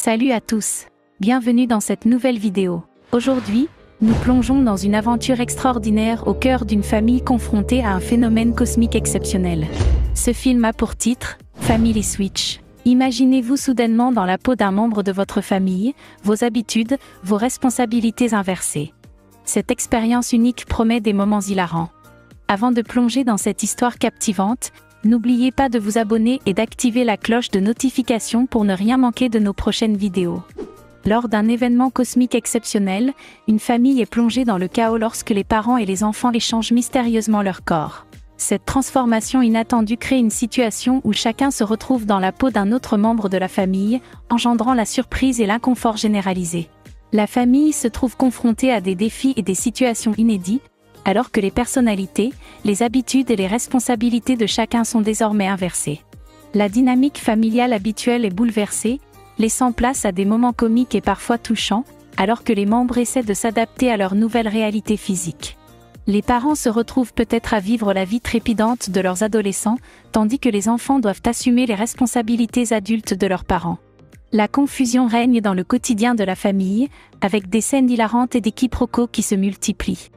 Salut à tous, bienvenue dans cette nouvelle vidéo. Aujourd'hui, nous plongeons dans une aventure extraordinaire au cœur d'une famille confrontée à un phénomène cosmique exceptionnel. Ce film a pour titre « Family Switch ». Imaginez-vous soudainement dans la peau d'un membre de votre famille, vos habitudes, vos responsabilités inversées. Cette expérience unique promet des moments hilarants. Avant de plonger dans cette histoire captivante, n'oubliez pas de vous abonner et d'activer la cloche de notification pour ne rien manquer de nos prochaines vidéos. Lors d'un événement cosmique exceptionnel, une famille est plongée dans le chaos lorsque les parents et les enfants échangent mystérieusement leur corps. Cette transformation inattendue crée une situation où chacun se retrouve dans la peau d'un autre membre de la famille, engendrant la surprise et l'inconfort généralisé. La famille se trouve confrontée à des défis et des situations inédits, alors que les personnalités, les habitudes et les responsabilités de chacun sont désormais inversées. La dynamique familiale habituelle est bouleversée, laissant place à des moments comiques et parfois touchants, alors que les membres essaient de s'adapter à leur nouvelle réalité physique. Les parents se retrouvent peut-être à vivre la vie trépidante de leurs adolescents, tandis que les enfants doivent assumer les responsabilités adultes de leurs parents. La confusion règne dans le quotidien de la famille, avec des scènes hilarantes et des quiproquos qui se multiplient.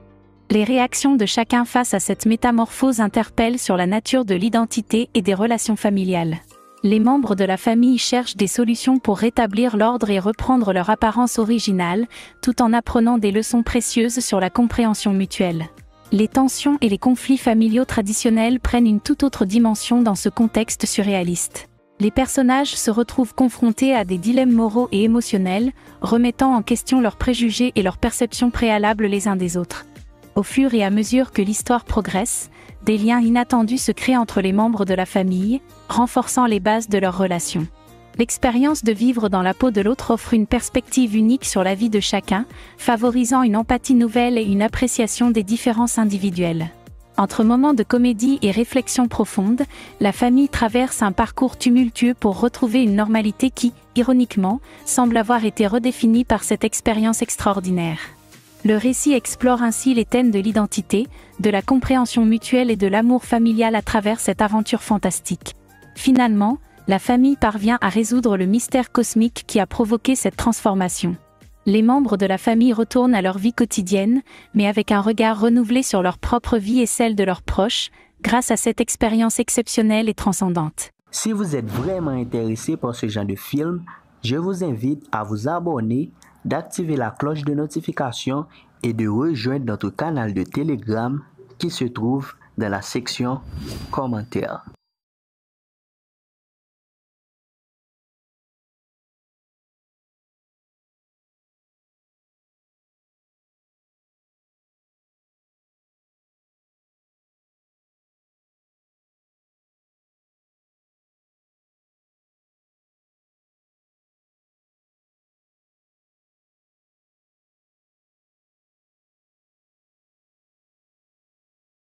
Les réactions de chacun face à cette métamorphose interpellent sur la nature de l'identité et des relations familiales. Les membres de la famille cherchent des solutions pour rétablir l'ordre et reprendre leur apparence originale, tout en apprenant des leçons précieuses sur la compréhension mutuelle. Les tensions et les conflits familiaux traditionnels prennent une toute autre dimension dans ce contexte surréaliste. Les personnages se retrouvent confrontés à des dilemmes moraux et émotionnels, remettant en question leurs préjugés et leurs perceptions préalables les uns des autres. Au fur et à mesure que l'histoire progresse, des liens inattendus se créent entre les membres de la famille, renforçant les bases de leur relation. L'expérience de vivre dans la peau de l'autre offre une perspective unique sur la vie de chacun, favorisant une empathie nouvelle et une appréciation des différences individuelles. Entre moments de comédie et réflexion profonde, la famille traverse un parcours tumultueux pour retrouver une normalité qui, ironiquement, semble avoir été redéfinie par cette expérience extraordinaire. Le récit explore ainsi les thèmes de l'identité, de la compréhension mutuelle et de l'amour familial à travers cette aventure fantastique. Finalement, la famille parvient à résoudre le mystère cosmique qui a provoqué cette transformation. Les membres de la famille retournent à leur vie quotidienne, mais avec un regard renouvelé sur leur propre vie et celle de leurs proches, grâce à cette expérience exceptionnelle et transcendante. Si vous êtes vraiment intéressé par ce genre de film, je vous invite à vous abonner, d'activer la cloche de notification et de rejoindre notre canal de Telegram qui se trouve dans la section commentaires.